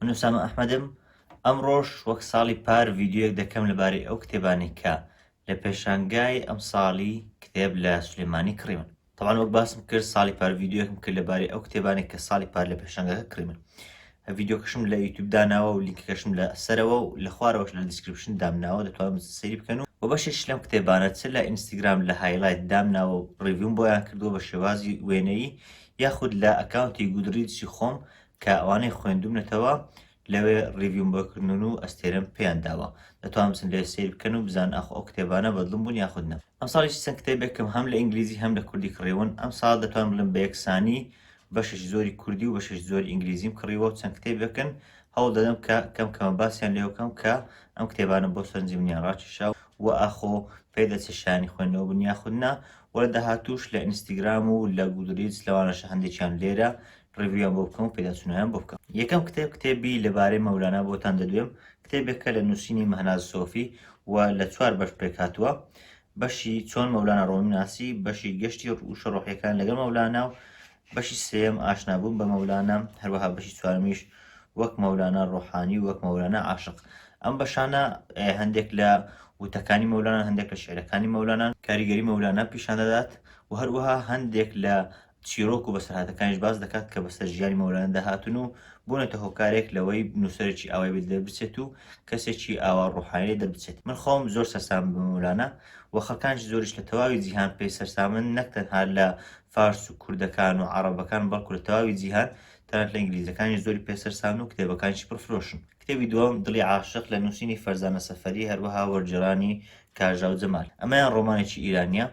من ئوسامە ئەحمەدم. ئەمڕۆژ وەک ساڵی پار ڤیددیوەک دەکەم لەبارەی ئەو کتێبانەی کە لە پێشانگای ئەم ساڵی کتێب لە سولێمانی کڕیون. طبعاً وەک باسم کرد ساڵی پار ڤیددیوەکم کرد لەبارەی ئەو کتێبانێک کە ساڵی پار لە پێشانگەکە کڕیون. ڤیددیۆکەشم لە یوتیوب داناوە و لیnkەکەشم لە سەرەوە و لە خوارەوەش لە دیسکریپشن دامناوە، دەتوانن سەیری بکەن و بەشێک لەم کتێبانە چ لە ئینستاگرام لە هایلایت دامناوە و ڕیڤیوم بۆیان کردووە بە شێوازی وێنەیی یاخود لە ئەکاونتی گودریجی خۆم کە ئەوانەی خوێندومنێتەوە لەوێ ڕیڤیوم بۆکردن و ئەستێرم پێیان داوە، دەتوانن بچن لێ سیر بکەن و بزان ئەو کتێبانە بەدڵم بوون یاخود نە. ئەم ساڵی چەند کتێبێکم هەم لە ئینگلیزی هەم لە کوردی کڕیون. ئەم ساڵ دەتوانم بڵم بە یەکسانی بەشش زۆری کوردی و بەشش زۆری ئینگلیزیم کڕیوە و چەند کتێبەکەن هەوڵ دەدەم کە کەمکەمە باسییان لێ بکەم کە ئەم کتێبانە بۆ سەرنجی منیان ڕاکێشا و ئاخۆ پێدەچێت شایانی خوێندنەوە بوون یاخود نا، وەرە داهاتووش لە ئینستاگرام و لە گودریج لەوانەشە هەندێکیان لێرە ڕیڤیویان بۆ بکەم و پێداچوونیان بۆ بکەم. یەکەم کتێبی لەبارەی مەولانە بۆتان دەدوێم، کتێبێکە لە نووسینی مەهناز سۆفی و لە 4 بەش پێک هاتووە. بەشی چۆن مەولانە ڕۆمی ناسی، بەشی گەشتی ڕوشە ڕۆحیەکان لەگەڵ مەولانە و بەشی سێم ئاشنابوون بە مەولانە، هەروەها بەشی چوارمیش وەک مەولانە ڕۆحانی و وەک مەولانە عاشق. ئەم بەشانە هەندێک لە وتەکانی مەولانە، هەندێک لە شعرەکانی مەولانە، کاریگەری مەولانە پیشان دەدات و هەروەها هەندێک لە چیرۆک و بەسەرهاتەکانیش باز دەکات کە بەسەر ژیانی مەولانە داهاتون و بوونێتە هۆکارێک لەوەی نووسەرێکی ئاوای بێت دەربچێت و کەسێکی ئاوا ڕۆحانی دەربچێت. من خۆم زۆر سەرسام بە مەولانە و خەڵکانش زۆریش لە تەواوی جیهان پێی سەرسامن، نەک تەنها لە فارس و کوردەکان و عەرەبەکان بەڵکو لە تەواوی جیهان تەنانەت لە ئینگلیزەکانی زۆری پێسەرسان و کتێبەکانیش پرفرۆشن. کتێبی دووەم دڵی عاشق لە نووسینی فەرزانە سەفەری، هەروەها وەرجێڕانی کاژاو جەمال. ئەمەیان ڕۆمانێکی ئیرانیە.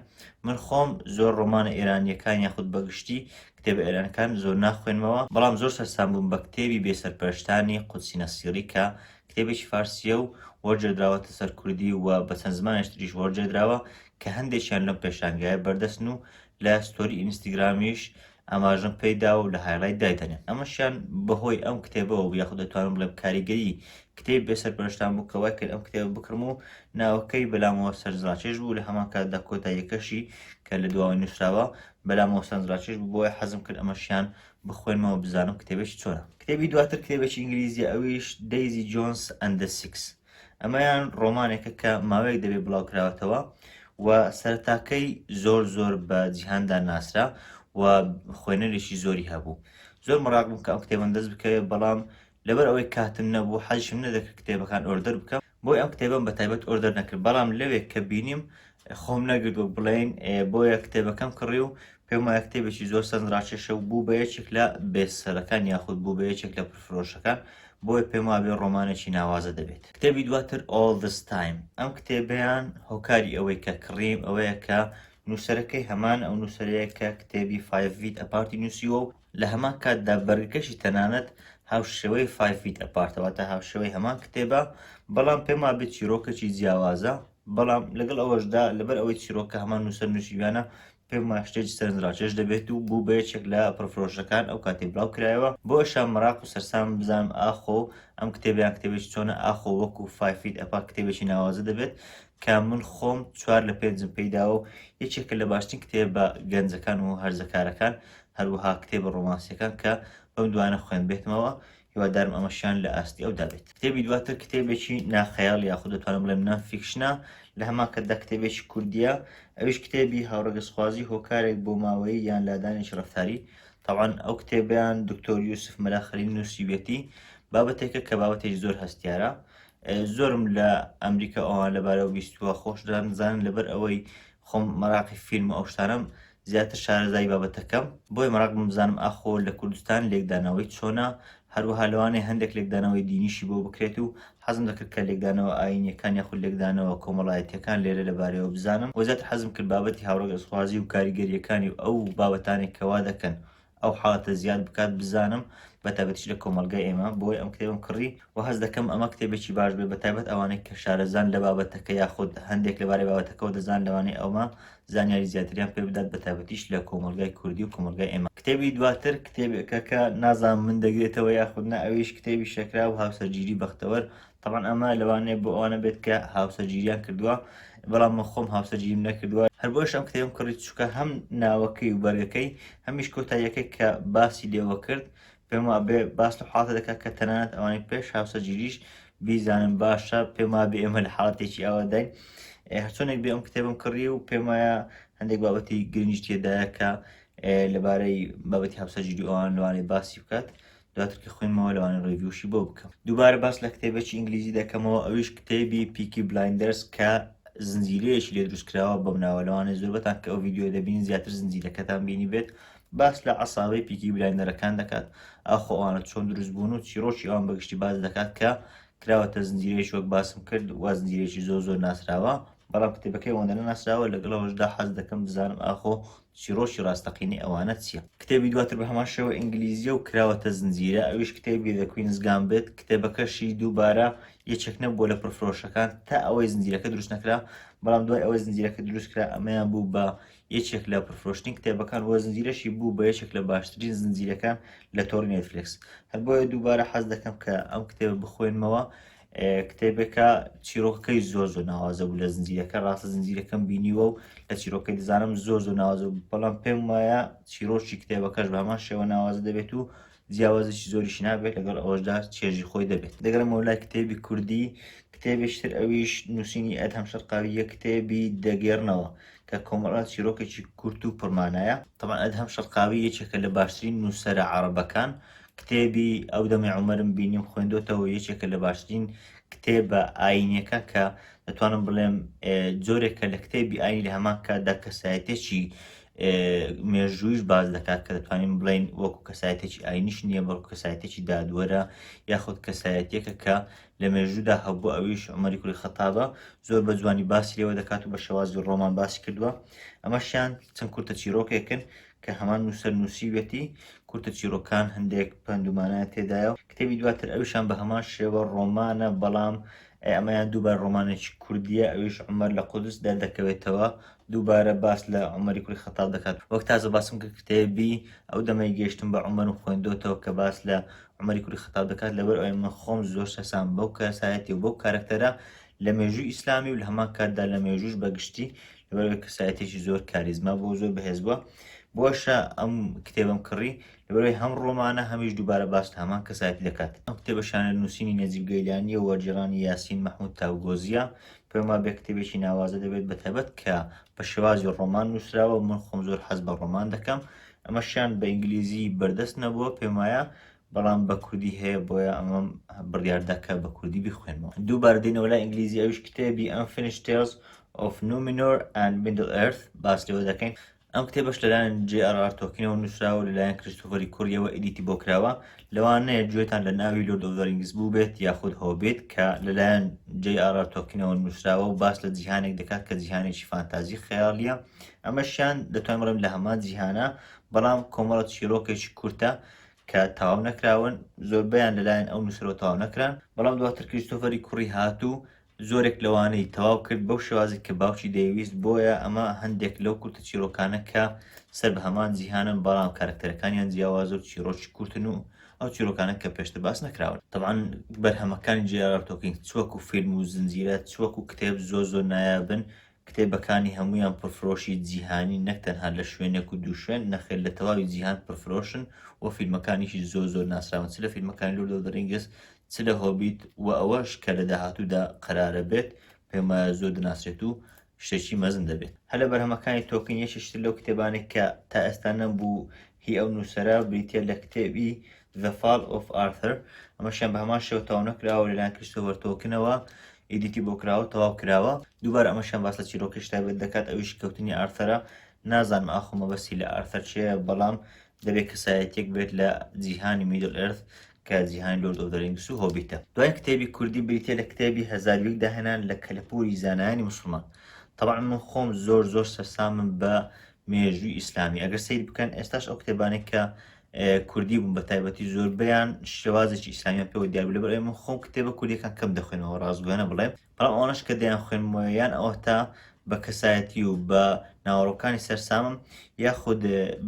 من خۆم زۆر ڕۆمانە ئێرانیەکان یاخود بەگشتی کتێبە ئێرانەکان زۆر ناخوێنمەوە، بەڵام زۆر سەرسام بووم بە کتێبی بێسەرپەرشتانی قودسی نەسیری کە کتێبێکی فارسیە و وەرجێدراوەتە سەر کوردی و بە چەند زمانێک تریش وەرجێدراوە کە هەندێکیان لەم پێشانگایە بەردەستن و لە ستۆری ئینستاگرامیش ئاماژەم پێیدا و لە هایلایت دایدەنێن. ئەمەشیان بەهۆی ئەم کتێبەوە و یاخود دەتوانم بڵێم کاریگەری کتێب بێسەرپەرشتان بوو کە وای کرد ئەم کتێبە بکڕم و ناوەکەی بەلامەوە سەرنجڕاکێش بوو. لە هەمان کاتدا کۆتاییەکەشی کە لە دواوەی نووسراوە بەلامەوە سەرنجڕاکێش بوو، بۆیە حەزم کرد ئەمەشیان بخوێنمەوە بزانم کتێبێکی چۆنە. کتێبی دواتر کتێبێکی ئینگلیزی ئەویش دەیزی جۆنس ئەند دە سیکس. ئەمەیان ڕۆمانێکە کە ماوەیەک دەبێت بڵاوکراوەتەوە و سەرتاکەی زۆر بە جیهاندا ناسرا و خوێنەرێکی زۆری هەبوو. زۆر مەراق بووم کە ئەم کتێبم دەست بکەوێت، بەڵام لەبەر ئەوەی کاتم نەبوو حەزشم نەدەکرد کتێبەکان ئۆردەر بکەم، بۆی ئەم کتێبم بە تایبەت ئۆردەر نەکرد، بەڵام لەوێک کە بینیم خۆم نەگرت و بڵێن بۆیە کتێبەکەم کڕی و پێم وایە کتێبێکی زۆر سەرنجڕاکێشە و بوو بە یەکێک لە بێسەرەکان یاخود بوو بە یەکێک لە پرفرۆشەکان، بۆیە پێم وابێ ڕۆمانێکی ناوازە دەبێت. کتێبی دواتر All This Time. ئەم کتێبیان هۆکاری ئەوەی کە کڕیم ئەوەیە کە نووسەرەکەی هەمان ئەو نووسەرەیە کە کتێبی 5 feet apart نووسیوە و لە هەمان کاتدا بەرگەکەشی تەنانەت هاوشێوەی 5 feet apart تا هاوشێوەی هەمان کتێبە، بەڵام پێم وابێت چیرۆکێکی جیاوازە، بەڵام لەگەڵ ئەوەشدا لەبەر ئەوەی چیرۆکە هەمان نووسەر نووسیویانە پێم وایە شتێکی سەرنجڕاکێش دەبێت و بوو بە یەکێک لە پرفرۆشەکان ئەو کاتێ بڵاو کرایەوە. بۆشان مەراق و سەرسام بزانم ئاخۆ ئەم کتێبیان کتێبێکی چۆنە، ئاخۆ وەکو 5 feet apart کتێبێکی ناوازە دەبێت کە من خۆم 4 لە 5 پێیداوە و یەکێکە لە باشترین کتێبە گەنجەکان و هەرزەکارەکان، هەروەها کتێبە ڕۆمانسیەکان کە بەم دوانە خوێن بێتمەوە. هیوادارم ئەمەشیان لە ئاستی ئەو دابێت. کتێبی دواتر کتێبێکی ناخەیاڵ یاخود دەتوانم بڵێم نانفیکشنە، لە هەمان کاتدا کتێبێکی کوردیە. ئەویش کتێبی هاوڕێگەسخوازی هۆکارێک بۆ ماوەی یان لادانێکی ڕەفتاری. طبعاً ئەو کتێبیان دکتۆر یوسف مەلاخەلی نووسیوێتی، بابەتێکە کە بابەتێکی زۆر هەستیارە. زۆرم لە ئەمریکا ئەوان لەبارەوە بیستووە خۆش دەزانن، لەبەر ئەوەی خۆم مەراقی فیلم ئەو شتانم زیاتر شارەزای بابەتەکەم، بۆی مەراقم بزانم ئاخۆ لە کوردستان لێکدانەوەی چۆنە، هەروەها لەوانەیە هەندێک لێکدانەوەی دینیشی بۆ بکرێت و حەزم دەکرد کە لێکدانەوە ئاینیەکان یاخود لێکدانەوە کۆمەڵایەتیەکان لێرە لەبارەوە بزانم. وەزات حەزم کرد بابەتی هاوڕێگەسخوازی و کاریگەریەکانی و ئەو بابەتانی کەوا دەکەن ئەو حاڵەتە زیاد بکات بزانم، بەتایبەتیش لە کۆمەلگای ئێمە، بۆی ئەم کتێبم کڕی و هەست دەکەم ئەمە کتێبێکی باش بێ، بەتایبەت ئەوانەی کە شارەزان لە بابەتەکە یاخود هەندێک لەبارەی بابەتەکەەوە دەزان لەوانەیە ئەومە زانیاری زیاتریان پێ بدات، بەتایبەتیش لە کۆمەلگای کوردی و کۆمەلگای ئێمە. کتێبی دواتر کتێبێکە کە نازانم من دەگرێتەوە یاخود نە، ئەویش کتێبی شەکرا و هاوسەرگیری بەختەوەر. طبعاً ئەمە لەوانەیە بۆ ئەوانە بێت کە هاوسەرگیریان کردووە، بەڵام من خۆم هاوسەرگیریم نەکردووە، هەر بۆش ئەم کتێبم کڕی چووکە هەم ناوەکەی و بەرگەکەی هەمیش کۆتاییەکەی کە باسی لێوە کرد پێم وابێ باس لە حاڵەتە دەکات کە تەنانەت ئەوانەی پێش هاوسەرگیریش بیزانن باشە پێم وابێ ئێمە لە حاڵەتێکی ئەوە داین هەرچۆنێک بێ ئەم کتێبم کڕی و پێم وایە هەندێک بابەتی گرنگیش تێدایە کە لەبارەی بابەتی هاوسەرگیری ئەوان لەوانەی باسی بکات دواتر کە خوێنمەوە لەوانە ڕێڤیوشی بۆ بکەم دووبارە باس لە کتێبێکی ئینگلیزی دەکەمەوە ئەویش کتێبی پیکی بلایندەرز کە زنجیرەیەکی لێ دروستکراوە بەم ناوەلەوانێ زۆربەتان کە ئەو ڤیددیۆ دەبین زیاتر زنجیرەکەتان بینی بێت باس لە عەساڵەی پیکی بلایندەرەکان دەکات ئاخۆ ئەوانە چۆن دروست بوون و چیرۆکی ئەوان بەگشتی باز دەکات کە کراوەتە زنجیرەیەکی وەک باسم کرد وا زنجیرێکی زۆر ناسراوە بەڵام کتێبەکەی ئەوەندە ناسراوە لەگەڵەوەشدا حەز دەکەم بزانم ئاخۆ چیرۆشی ڕاستەقینی ئەوانە چییە کتێبی دواتر بە هەمان شێوە ئینگلیزیە و کراوەتە زنجیرە ئەویش کتێبی دە کوینزگان بێت کتێبەکەشی دووبارە یەکێک نەبووە لە پرفرۆشەکان تا ئەوەی زنجیرەکە دروست نەکرا بەڵام دوای ئەوەی زنجیرەکە دروستکرا ئەمەیان بوو بە یەکێک لە پرفرۆشتنی کتێبەکان وە زنجیرەشی بوو بە یەکێک لە باشترین زنجیرەکان لە تۆڕی نێتفلیکس هەر بۆیە دووبارە حەز دەکەم کە ئەم کتێبە بخوێنمەوە کتێبێکە چیرۆکەکەی زۆر ناوازە بوو لە زنجیرەکە ڕاستە زنجیرەکەم بینیوە و لە چیرۆکەی دەزانم زۆر ناوازە بەڵام پێم وایە چیرۆکی کتێبەکەش بە هەمان شێوە ناوازە دەبێت و جیاوازێکی زۆریش نابێت لەگەڵ ئەوەشدا چێژی خۆی دەبێت دەگەرمەوە لای کتێبی کوردی کتێبێشتر ئەویش نووسینی ئەدهم شەرقاویە کتێبی دەگێڕنەوە کە کۆمەڵات چیرۆکێکی کورت و پڕمانایە طبعا ئەدهم شەرقاوی یەکێکە لە باشترین نووسەرە عەرەبەکان کتێبی ئەو دەمەی عومەرم بینیم خوێندۆتەوە یەکێکە لە باشترین کتێبە ئاینیەکە کە دەتوانم بڵێم جۆرێکە لە کتێبی ئاینی لە هەمان کاتدا کەسایەتێکی مێژوویش باز دەکات کە دەتوانین بڵین وەکو کەسایەتێکی ئاینیش نییە بەڵکو کەسایەتێکی دادوەرە یاخود کەسایەتێکە کە لە مێژوودا هەبوو ئەویش عومەری کوڕی خەتابە زۆر بە جوانی باسی لێوە دەکات و بە شێوازی ڕۆمان باسی کردووە ئەمەشیان چەند کورتە چیرۆکێکن کە هەمان نووسەر نووسیوێتی کورتە چیرۆکان هەندێک پندومانە تێدایە و کتێبی دواتر ئەویشان بە هەمان شێوە ڕۆمانە بەڵام ئەمەیان دووبار ڕۆمانێکی کوردیە ئەویش عومەر لە قودسدا دەکەوێتەوە دووبارە باس لە عومەری کوڕی خەتاب دەکات وەک تازە باسم کرد کتێبی ئەو دەمەی گەیشتم بە عومەر و خوێندۆتەوە کە باس لە عومەری کوڕی خەتاب دەکات لەبەر ئەوەی من خۆم زۆر سەسام بەو کەسایەتی و بەو کارکتەرە لە مێژووی ئیسلامی و لە هەمان کاتدا لە مێژووش بەگشتی لەبەر کەسایەتێکی زۆر کاریزما بۆ زۆر بەهێز بووە بۆشە ئەم کتێبم کڕی لەبەرەوەی هەم ڕۆمانە هەمیش دووبارە باس لە هەمان کەسایەتی دەکات ئەم کتێبەشانە نووسینی نەجیب گەیلانی و وەرجێڕانی یاسین مەحموود تاوگۆزیە پێم وابێ کتێبێکی ناوازە دەبێت بە تایبەت کە بە شێوازی ڕۆمان نووسراوە من خۆم زۆر حەز بە ڕۆمان دەکەم ئەمەشیان بە ئینگلیزی بەردەست نەبووە پێم وایە بەڵام بە کوردی هەیە بۆیە ئەمەم بڕیاردەکە بە کوردی بخوێنمەوە دووبارە دێنەوە لای ئینگلیزی ئەویش کتێبی Unfinished Tales of Numenor and Middle Earth باس لێوە دەکەین ئەم کتێبەش لەلایەن J.R.R. تۆلکینەوە نووسراوە لەلایەن کریستۆفەری کوڕیەوە ئیدیتی بۆ کراوە لەوانەیە گوێتان لە ناوی لۆرد ئۆف دە ڕینگز بوو بێت یاخود هۆبێت کە لەلایەن J.R.R. تۆلکینەوە نووسراوە و باس لە جیهانێک دەکات کە جیهانێکی فانتازی خەیاڵیە ئەمەشیان دەتوانین بڵێم لە هەمان جیهانە بەڵام کۆمەڵە چیرۆکێکی کورتە کە تەواو نەکراون زۆربیان لەلایەن ئەو نووسەرەوە تەواو نەکران بەڵام دواتر کریستۆفەری کوڕی هاتوو زۆرێک لەوانەی تەواو کرد بەو شێوازی کە باوکی دەیویست بۆیە ئەمە هەندێک لەو کورتە چیرۆکانە کە سەر بە هەمان جیهانن بەڵام کارکتەرەکانیان جیاوازە و چیرۆکی کورتن و ئەو چیرۆکانە کە پێشتر باس نەکراون طبعاً بەرهەمەکانی J.R.R. تۆلکین چوەکو فیلم و زنجیرە چوەکو کتێب زۆر نایابن کتێبەکانی هەمویان پرفرۆشی جیهانی نەک تەنها لە شوێنێک و دوو شوێن نەخێر لە تەواوی جیهان پرفرۆشن و فیلمەکانیشی زۆر ناسراون چ لە فیلمەکانی لۆرد ئۆف دە ڕینگز چ لە هۆبیت و ئەوەش کە لە داهاتوودا قەرارە بێت پێم وایە زۆر دەناسرێت و شتێکی مەزن دەبێت هەر لە بەرهەمەکانی تۆلکین یەکێشتر لەو کتێبانێک کە تا ئێستا نەبوو هی ئەو نووسەرە بریتیە لە کتێبی The Fall of Arthur ئەمەشیان بە هەمان شێوە تەواو نەکراوە لەلایەن کریستۆفەر تۆلکینەوە ئیدیتی بۆ کراوە تەواو کراوە دووبارە ئەمەشیان باس لە چیرۆکیش تایبەت دەکات ئەویش کەوتنی ئارثەرە نازانم ئاخۆمە بەسی لە ئارثەر چیە بەڵام دەبێت کەسایەتێک بێت لە جیهانی میدل ئێرث کە جیهانی لۆرد ئۆف دە ڕینگز و هۆبیتە دوای کتێبی کوردی بریتیە لە کتێبی هەزارویەک داهێنان لە کەلەپوری زانایانی مسلمان طبعا من خۆم زۆر سەرسامم بە مێژووی ئیسلامی ئەگەر سەیر بکەن ئێستاش ئەو کتێبانێک کە کوردی بوون بە تایبەتی زۆربیان شێوازێکی ئیسلامیان پێوە دیار بوو لەبەر من خۆم کتێبە کوردیەکان کەم دەخوێنەوە ڕاستگویانە بڵێم بەڵام ئەوانەش کە دەیان خوێنمەوە یان ئەوە تا بە کەسایەتی و بە ناوەڕۆکانی سەرسامم یاخود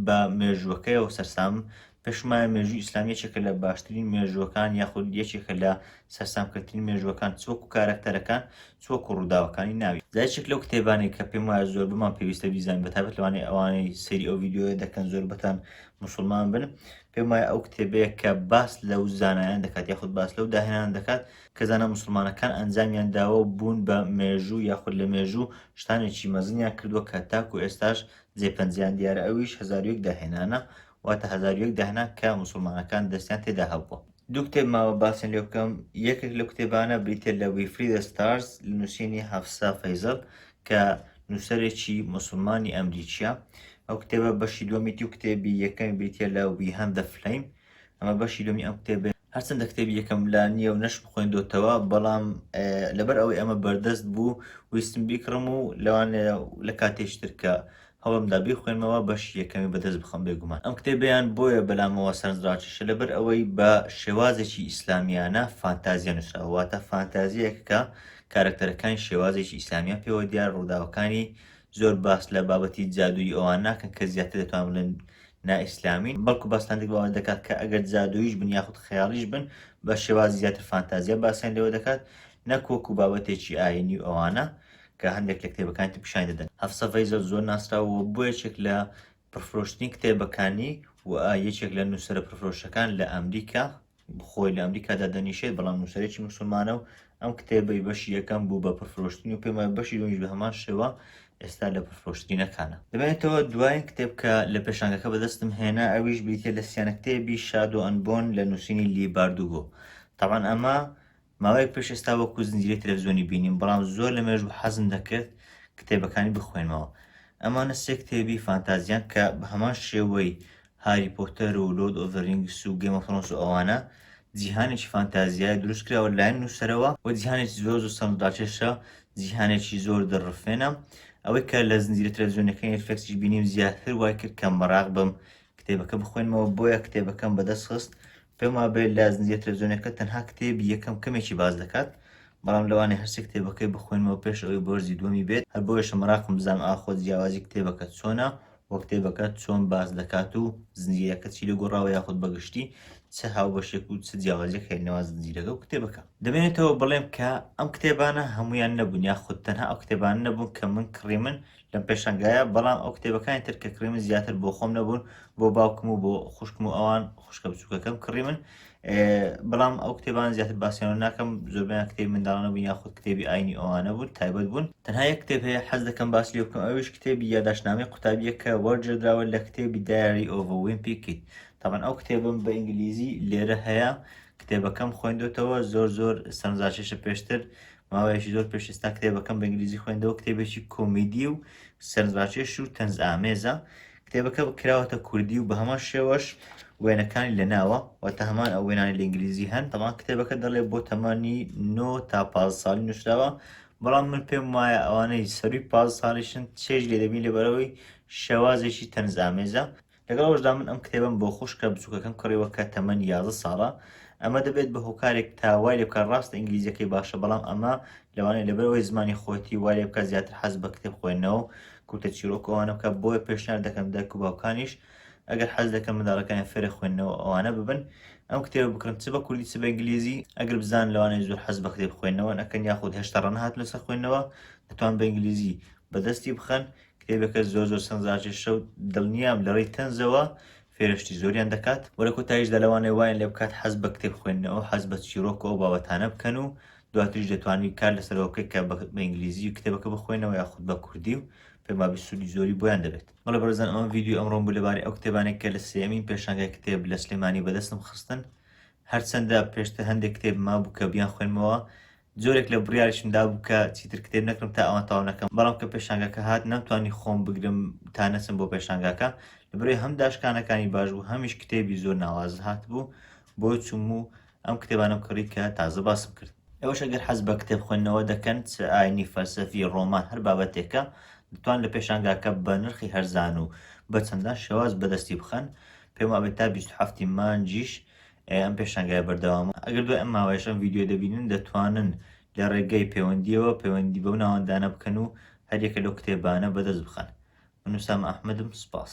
بە مێژووەکەیەوە سەرسامم پێشمایە مێژووی ئیسلامی یەکێکە لە باشترین مێژووەکان یاخود یەکێکە لە سەرسامکردنی مێژووەکان چوەکو کارکتەرەکان چوەکو ڕووداوەکانی ناوی زایچێک لەو کتێبانێک کە پێم وایە زۆر بمان پێویستە بیزانین بەتابەت لەوانەیە ئەوانەی سەیری ئەو ڤیدیۆیە دەکەن زۆر بەتان مسلمان بن پێم وایە ئەو کتێبەیە کە باس لەو زانایان دەکات یاخود باس لەو داهێنان دەکات کە زانە مسلمانەکان ئەنجامیان داوە بوون بە مێژوو یاخود لە مێژوو شتانێکی مەزنیان کردووە کە تاکو ئێستاش جێپەنجیان دیارە ئەویش 1001 داهێنانە واتە 1001 داهێنا کە مسلمانەکان دەستیان تێدا هەبووە. دوو کتێب ماوە باسییان لێ بکەم یەکێک لەو کتێبانە بریتێ لە We Free the Stars لە نووسینی حەفسا فەیزڵ کە نووسەرێکی مسلمانی ئەمریکیە. ئەو کتێبە بەشی دووەمیتی و کتێبی یەکەمی بریتێ لە We Hand the Flame ئەمە بەشی دووەمی ئەم کتێبێ هەرچەندە کتێبی یەکەم لا نییە و نەش بخوێندۆتەوە بەڵام لەبەر ئەوەی ئەمە بەردەست بوو ویستم بیکڕم و لەوانێ لە کاتێشتر کە هەوڵمدا بیخوێنمەوە بەشی یەکەمی بەدەست بخەم بێگومان ئەم کتێبیان بۆیە بەلامەوە سەرنجڕاکێشە لەبەر ئەوەی بە شێوازێکی ئیسلامیانە فانتازیە نووسراوە واتە فانتازیەکە کارکتەرەکانی شێوازێکی ئیسلامیان پێوە دیار ڕووداوەکانی زۆر باس لە بابەتی جادووی ئەوان ناکەن کە زیاتر دەتوان بڵێن نائیسلامین بەڵکو باستاندێک بەوە دەکات کە ئەگەر جادوویش بن یاخود خەیاڵیش بن بە شێوازی زیاتر فانتازیە باسییان لەوە دەکات نەکۆکو بابەتێکی ئاینی و ئەوانە کە هەندێک لە کتێبەکانی پیشان دەدەن حەفسا فەیزڵ زۆر ناسراوە بۆ یەکێک لە پرفرۆشتنی کتێبەکانی و یەکێک لە نووسەرە پرفرۆشەکان لە ئەمریکا خۆی لە ئەمریکادا دەنیشێت بەڵام نووسەرێکی مسلمانە و ئەم کتێبەی بەشی یەکەم بوو بە پرفرۆشتنی و پێم وایە بەشی دومیش بە هەمان شێوە ئێستا لە پرفرۆشتنەکانە دەبێتەوە دوایین کتێب کە لە پێشانگەکە بەدەستم هێنا ئەویش بریتێ لە سیانە کتێبی شادۆ ئەنبۆن لە نووسینی لی باردوگۆ تاوان ئەمە ماوەیەک پێش ئێستا وەکو زنجیرەی تەلەڤیزیۆنی بینیم بەڵام زۆر لە مێژوو حەزم دەکرد کتێبەکانی بخوێنمەوە ئەمانە سێ کتێبی فانتازیان کە بە هەمان شێوەی هاری پۆتەر و لۆرد ئۆف دە ڕینگس و گێم ئۆف ترۆنس و ئەوانە جیهانێکی فانتازیای دروست کراوە لایەن نووسەرەوە و جیهانێکی زۆر سەرنجڕاکێشە جیهانێکی زۆر دەڕفێنە ئەوەی کە لە زنجیرە تەلەڤیزیۆنەکەی نێتفلیکسیش بینیم زیاتر وای کرد کە مەراق بم کتێبەکە بخوێنمەوە بۆیە کتێبەکەم بەدەست خست پێم وابێت لە زنجیرە تەلەڤیزیۆنەکە تەنها کتێبی یەکەم کەمێکی باز دەکات بەڵام لەوانەیە هەرسێ کتێبەکەی بخوێنمەوە پێش ئەوەی بەرزی دووەمی بێت هەر بۆیەشە مەراقم بزانم ئاخۆ جیاوازی کتێبەکە چۆنە وە کتێبەکە چۆن باز دەکات و زنجیرەکە چی لەگۆڕاوە یاخود بەگشتی چه هاوبەشێک و چ جیاوازیەک هێنەوە زنجیرەکە و کتێبەکە دەبێنێتەوە بڵێم کە ئەم کتێبانە هەمویان نەبوون یاخود تەنها ئەو کتێبان نەبوون کە من کڕی من لەم پێشەنگایە بەڵام ئەو کتێبەکانی تر کە کڕی من زیاتر بۆ خۆم نەبوون بۆ باوکم و بۆ خوشکم و ئەوان خوشکە بچووکەکەم کڕی من بەڵام ئەو کتێبان زیاتر باسییان ناکەم زۆربیان کتێبی منداڵانە بوون یاخود کتێبی ئاینی ئەوانە بوون تایبەت بوون تەنها یەک کتێب هەیە حەز دەکەم باسی لێ بکەم ئەویش کتێبی یادداشتنامەی قوتابیە کە وەرجێدراوە لە کتێبی دایری ئۆف ە ویمپی کیت تاوان ئەو کتێبم بە ئینگلیزی لێرە هەیە کتێبەکەم خوێندوتەوە زۆر سەرنجڕاکێشە پێشتر ماوەیەکی زۆر پێش ئێستا کتێبەکەم بە ئینگلیزی خوێندەوە کتێبێکی کۆمیدی و سەرنجڕاکێش و تەنز ئامێزە کتێبەکە کراوەتە کوردی و بە هەمان شێوەش وێنەکانی لە ناوە واتە هەمان ئەو وێنانی لە ئینگلیزی هەن تەمان کتێبەکە دەڵێ بۆ تەمانی 9 تا 15 ساڵی نووسراوە بەڵام من پێم وایە ئەوانەی سەروی 15 ساڵیشن چێژ لێ دەبین لەبەرەوەی شێوازێکی تەنز ئامێزە لەگەڵەوەشدا من ئەم کتێبم بۆ خوشکە بچووکەکەم کڕیوە کە تەمەنی 11 ساڵە ئەمە دەبێت بە هۆکارێک تا وای لێ بکات ڕاستە ئینگلیزیەکەی باشە بەڵام ئەمە لەوانەیە لەبەرەوەی زمانی خۆتی وای لێ بکات زیاتر حەز بە کتێب خوێندنەوە کورتە چیرۆکەوانە بکە بۆیە پێشنیار دەکەم دایک و باوکانیش ئەگەر حەز دەکەم منداڵەکانی فێرە خوێندنەوە ئەوانە ببن ئەم کتێبە بکڕن چ بە کوردی چ بە ئینگلیزی ئەگەر بزان لەوانەیە زۆر حەز بە کتێب خوێندنەوە نەکەن یاخود هێشتا ڕەنەهات لەسەر خوێندنەوە دەتوان بە ئینگلیزی بەدەستی بخەن کتێبەکە زۆر سەرنجڕاکێشە و دڵنیام لەڕێی تەنزەوە فێرشتی زۆریان دەکات وەرە کۆتاییشدا لەوانەیە وایان لێ بکات حەز بە کتێب خوێندنەوە حەز بە چیرۆکەوە بابەتانە بکەن و دواتریش دەتوانین کار لەسەرەوە بکەیت کە بە ئینگلیزی و کتێبەکە بخوێنەوە یاخود بە کوردی و پێم وابێت سوودی زۆری بۆیان دەبێت بەڵێ بەڕێزان ئەمە ڤیدیۆ ئەمڕۆم بوو لەبارەی ئەو کتێبانێک کە لە سێمین پێشانگای کتێب لە سلێمانی بەدەستم خستن هەرچەندە پێشتر هەندێک کتێب مابوو کە بیان خوێنمەوە جۆرێک لە بڕیاریشمدا بوو کە چیتر کتێب نەکەم تا ئەوان تاوا نەکەم بەڵام کە پێشانگاکە هات نەمتوانی خۆم بگرم تا نەچم بۆ پێشانگاکە لەبەرەوەی هەم داشکانەکانی باش بوو هەمیش کتێبی زۆر ناواز هات بوو بۆ چوم و ئەم کتێبانم کڕی کە تازە باسم کرد ئێوەش ئەگەر حەز بە کتێب خوێندنەوە دەکەن چ ئاینی فەلسەفی ڕۆمان هەر بابەتێکە دەتوان لە پێشانگاکە بە نرخی هەرزان و بە چەندان شێواز بەدەستی بخەن پێم وابێت تا 27 مانجیش ئەم پێشانگای بەردەوامە ئەگەر دوای ئەم ماوەیەش ئەم ڤیدیۆ دەبینن دەتوانن لە ڕێگەی پەیوەندیەوە پەیوەندی بەو ناوەندانە بکەن و هەریەکە لەو کتێبانە بەدەست بخەن من نووسام ئەحمەدم سوپاس